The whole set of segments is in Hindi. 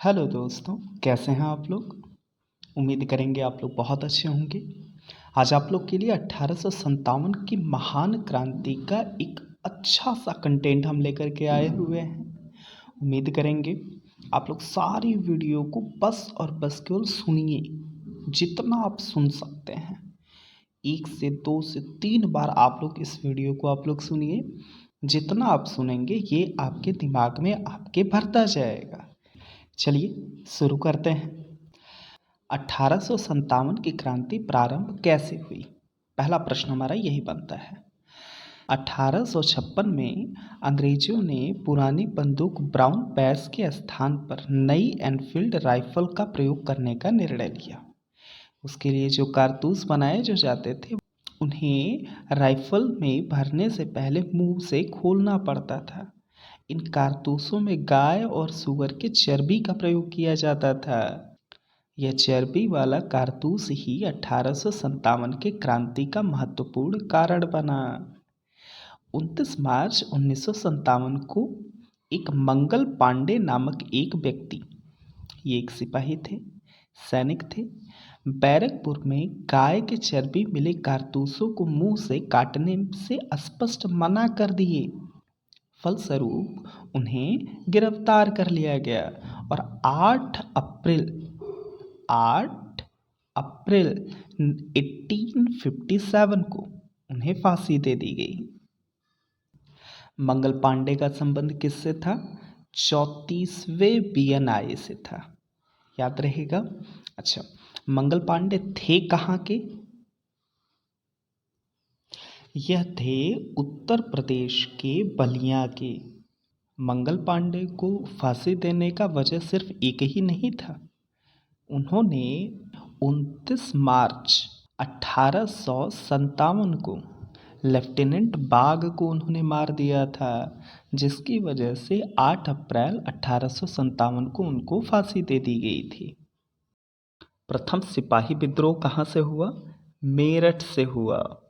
हेलो दोस्तों, कैसे हैं आप लोग। उम्मीद करेंगे आप लोग बहुत अच्छे होंगे। आज आप लोग के लिए 1857 की महान क्रांति का एक अच्छा सा कंटेंट हम लेकर के आए हुए हैं। उम्मीद करेंगे आप लोग सारी वीडियो को बस और बस केवल सुनिए, जितना आप सुन सकते हैं। 1 से 2 से 3 बार आप लोग इस वीडियो को आप लोग सुनिए। जितना आप सुनेंगे ये आपके दिमाग में आपके भरता जाएगा। चलिए शुरू करते हैं। 1857 की क्रांति प्रारंभ कैसे हुई, पहला प्रश्न हमारा यही बनता है। 1856 में अंग्रेजों ने पुरानी बंदूक ब्राउन बैस के स्थान पर नई एनफील्ड राइफल का प्रयोग करने का निर्णय लिया। उसके लिए जो कारतूस बनाए जो जाते थे उन्हें राइफल में भरने से पहले मुंह से खोलना पड़ता था। इन कारतूसों में गाय और सूअर के चर्बी का प्रयोग किया जाता था। यह चर्बी वाला कारतूस ही 1857 के क्रांति का महत्वपूर्ण कारण बना। 29 मार्च 1957 को एक मंगल पांडे नामक एक व्यक्ति, ये एक सिपाही थे, सैनिक थे, बैरकपुर में गाय के चर्बी मिले कारतूसों को मुंह से काटने से स्पष्ट मना कर दिए। फलस्वरूप उन्हें गिरफ्तार कर लिया गया और 8 अप्रैल 1857 को उन्हें फांसी दे दी गई। मंगल पांडे का संबंध किससे था? 34वें BNI से था, याद रहेगा। अच्छा, मंगल पांडे थे कहाँ के? यह थे उत्तर प्रदेश के बलिया के। मंगल पांडे को फांसी देने का वजह सिर्फ एक ही नहीं था। उन्होंने 29 मार्च 1857 को लेफ्टिनेंट बाग को उन्होंने मार दिया था, जिसकी वजह से 8 अप्रैल 1857 को उनको फांसी दे दी गई थी। प्रथम सिपाही विद्रोह कहाँ से हुआ? मेरठ से हुआ।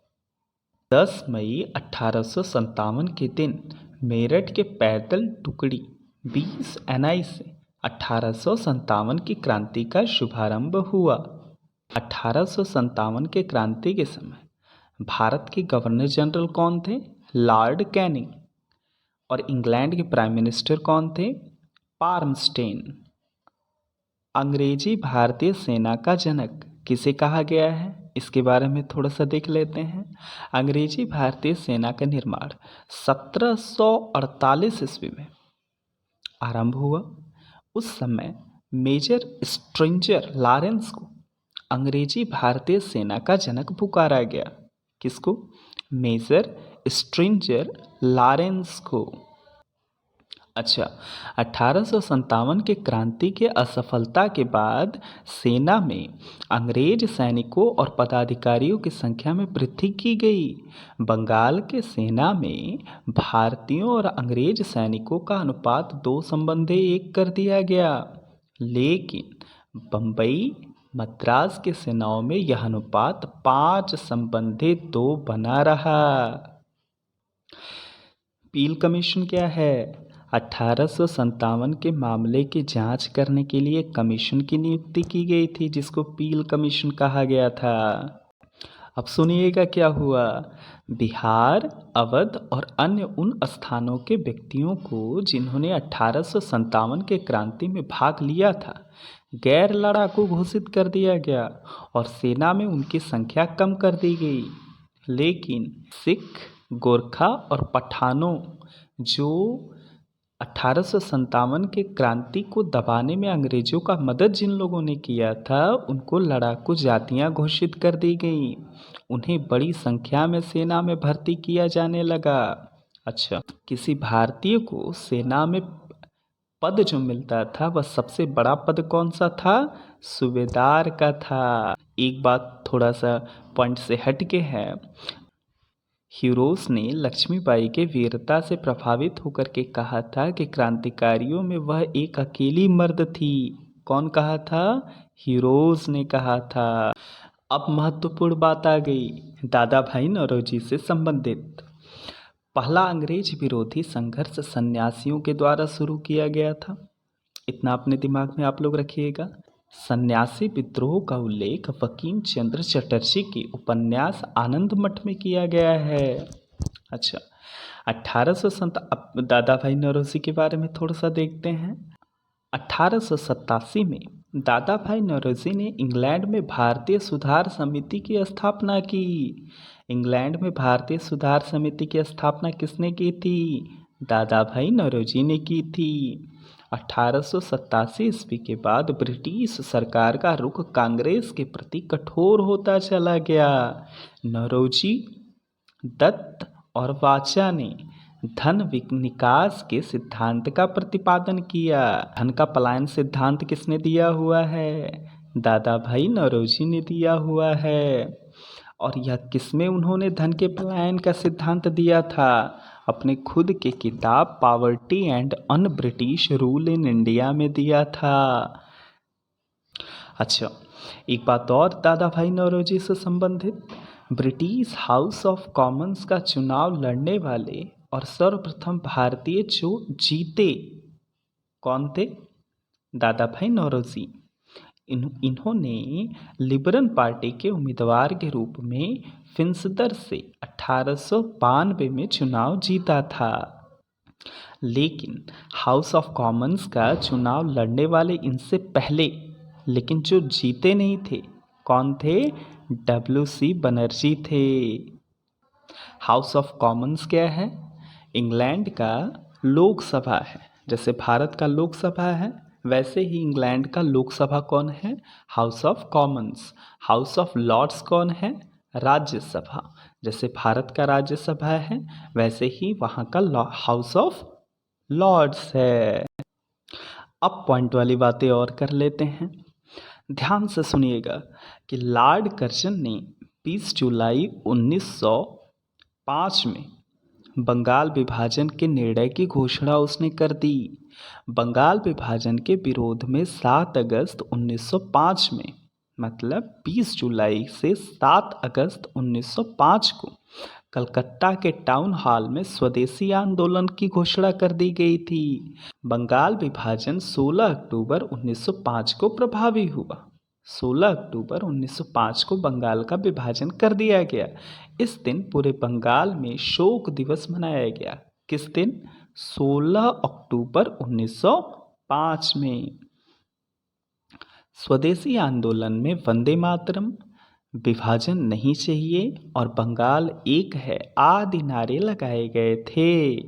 10 मई 1857 के दिन मेरठ के पैदल टुकड़ी 20 NI से 1857 की क्रांति का शुभारंभ हुआ। 1857 के क्रांति के समय भारत के गवर्नर जनरल कौन थे? Lord Canning. और इंग्लैंड के प्राइम मिनिस्टर कौन थे? पार्मस्टेन। अंग्रेजी भारतीय सेना का जनक किसे कहा गया है, इसके बारे में थोड़ा सा देख लेते हैं। अंग्रेजी भारतीय सेना का निर्माण 1748 ईस्वी में आरंभ हुआ। उस समय मेजर स्ट्रेंजर लॉरेंस को अंग्रेजी भारतीय सेना का जनक पुकारा गया। किसको? मेजर स्ट्रेंजर लॉरेंस को। अच्छा, 1857 के क्रांति के असफलता के बाद सेना में अंग्रेज सैनिकों और पदाधिकारियों की संख्या में वृद्धि की गई। बंगाल के सेना में भारतीयों और अंग्रेज सैनिकों का अनुपात 2:1 कर दिया गया, लेकिन बम्बई मद्रास के सेनाओं में यह अनुपात 5:2 बना रहा। पील कमीशन क्या है? 1857 के मामले की जांच करने के लिए कमीशन की नियुक्ति की गई थी, जिसको पील कमीशन कहा गया था। अब सुनिएगा क्या हुआ। बिहार, अवध और अन्य उन स्थानों के व्यक्तियों को जिन्होंने 1857 के क्रांति में भाग लिया था, गैर लड़ाकू घोषित कर दिया गया और सेना में उनकी संख्या कम कर दी गई। लेकिन सिख, गोरखा और पठानों, जो 1857 के क्रांति को दबाने में अंग्रेजों का मदद जिन लोगों ने किया था, उनको लड़ाकू जातियां घोषित कर दी गई। उन्हें बड़ी संख्या में सेना में भर्ती किया जाने लगा। अच्छा, किसी भारतीय को सेना में पद जो मिलता था वह सबसे बड़ा पद कौन सा था? सूबेदार का था। एक बात थोड़ा सा पॉइंट से हटके है। हीरोस ने लक्ष्मीबाई के वीरता से प्रभावित होकर के कहा था कि क्रांतिकारियों में वह एक अकेली मर्द थी। कौन कहा था? हीरोस ने कहा था। अब महत्वपूर्ण बात आ गई, दादा भाई नौरोजी से संबंधित। पहला अंग्रेज विरोधी संघर्ष सन्यासियों के द्वारा शुरू किया गया था। इतना अपने दिमाग में आप लोग रखिएगा। सन्यासी विद्रोह का उल्लेख बंकिम चंद्र चटर्जी के उपन्यास आनंद मठ में किया गया है। अच्छा, 1887 अब दादा भाई नौरोजी के बारे में थोड़ा सा देखते हैं। 1887 में दादा भाई नौरोजी ने इंग्लैंड में भारतीय सुधार समिति की स्थापना की। इंग्लैंड में भारतीय सुधार समिति की स्थापना किसने की थी? दादा भाई नौरोजी ने की थी। 1887 ईस्वी के बाद ब्रिटिश सरकार का रुख कांग्रेस के प्रति कठोर होता चला गया। नौरोजी, दत्त और वाचा ने धन निकास के सिद्धांत का प्रतिपादन किया। धन का पलायन सिद्धांत किसने दिया हुआ है? दादा भाई नौरोजी ने दिया हुआ है। और यह किसमें उन्होंने धन के पलायन का सिद्धांत दिया था? अपने खुद की किताब poverty and un British rule in India में दिया था। अच्छा, एक बात और दादा भाई नौरोजी से संबंधित, ब्रिटिश हाउस ऑफ कॉमन्स का चुनाव लड़ने वाले और सर्वप्रथम भारतीय जो जीते कौन थे? दादा भाई नौरोजी। इन्होंने लिबरल पार्टी के उम्मीदवार के रूप में फिंसदर से 1892 में चुनाव जीता था। लेकिन हाउस ऑफ कॉमन्स का चुनाव लड़ने वाले इनसे पहले, लेकिन जो जीते नहीं थे, कौन थे? WC बनर्जी थे। हाउस ऑफ कॉमन्स क्या है? इंग्लैंड का लोकसभा है। जैसे भारत का लोकसभा है, वैसे ही इंग्लैंड का लोकसभा कौन है? House of commons. House of lords कौन है? राज्यसभा। जैसे भारत का राज्यसभा है, वैसे ही वहाँ का हाउस ऑफ लॉर्ड्स है। अब पॉइंट वाली बातें और कर लेते हैं। ध्यान से सुनिएगा कि लॉर्ड कर्जन ने 20 जुलाई 1905 में बंगाल विभाजन के निर्णय की घोषणा उसने कर दी। बंगाल विभाजन के विरोध में 7 अगस्त 1905 में, मतलब 20 जुलाई से 7 अगस्त 1905 को कलकत्ता के टाउन हॉल में स्वदेशी आंदोलन की घोषणा कर दी गई थी। बंगाल विभाजन 16 अक्टूबर 1905 को प्रभावी हुआ। 16 अक्टूबर 1905 को बंगाल का विभाजन कर दिया गया। इस दिन पूरे बंगाल में शोक दिवस मनाया गया। किस दिन? 16 अक्टूबर 1905 में। स्वदेशी आंदोलन में वंदे मातरम, विभाजन नहीं चाहिए और बंगाल एक है आदि नारे लगाए गए थे।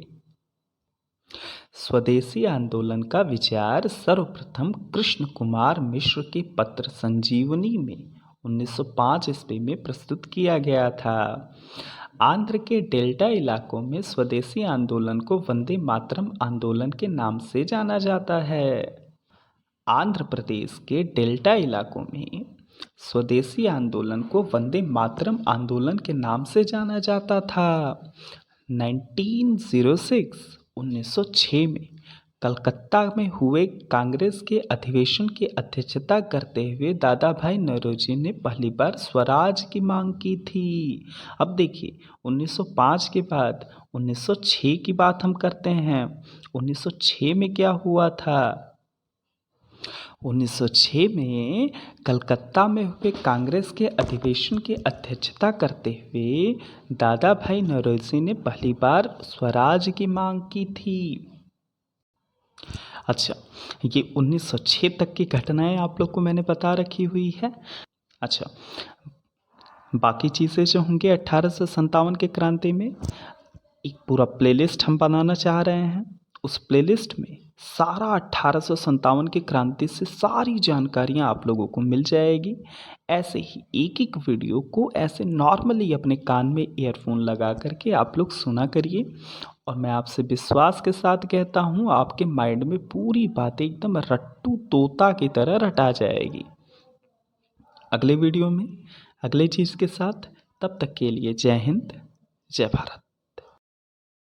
स्वदेशी आंदोलन का विचार सर्वप्रथम कृष्ण कुमार मिश्र के पत्र संजीवनी में 1905 ईस्वी में प्रस्तुत किया गया था। आंध्र के डेल्टा इलाकों में स्वदेशी आंदोलन को वंदे मातरम आंदोलन के नाम से जाना जाता है। आंध्र प्रदेश के डेल्टा इलाकों में स्वदेशी आंदोलन को वंदे मातरम आंदोलन के नाम से जाना जाता था। 1906 में कलकत्ता में हुए कांग्रेस के अधिवेशन की अध्यक्षता करते हुए दादा भाई नौरोजी ने पहली बार स्वराज की मांग की थी। अब देखिए, 1905 के बाद 1906 की बात हम करते हैं। 1906 में क्या हुआ था? 1906 में कलकत्ता में हुए कांग्रेस के अधिवेशन की अध्यक्षता करते हुए दादा भाई नौरोजी ने पहली बार स्वराज की मांग की थी। अच्छा, ये 1906 तक की घटनाएं आप लोग को मैंने बता रखी हुई है। अच्छा, बाकी चीज़ें जो होंगे 1857 के क्रांति में एक पूरा प्लेलिस्ट हम बनाना चाह रहे हैं। उस प्लेलिस्ट में सारा 1857 की क्रांति से सारी जानकारियाँ आप लोगों को मिल जाएगी। ऐसे ही एक एक वीडियो को ऐसे नॉर्मली अपने कान में ईयरफोन लगा करके आप लोग सुना करिए, और मैं आपसे विश्वास के साथ कहता हूँ आपके माइंड में पूरी बातें एकदम रट्टू तोता की तरह रटा जाएगी। अगले वीडियो में अगले चीज़ के साथ, तब तक के लिए जय हिंद, जय भारत।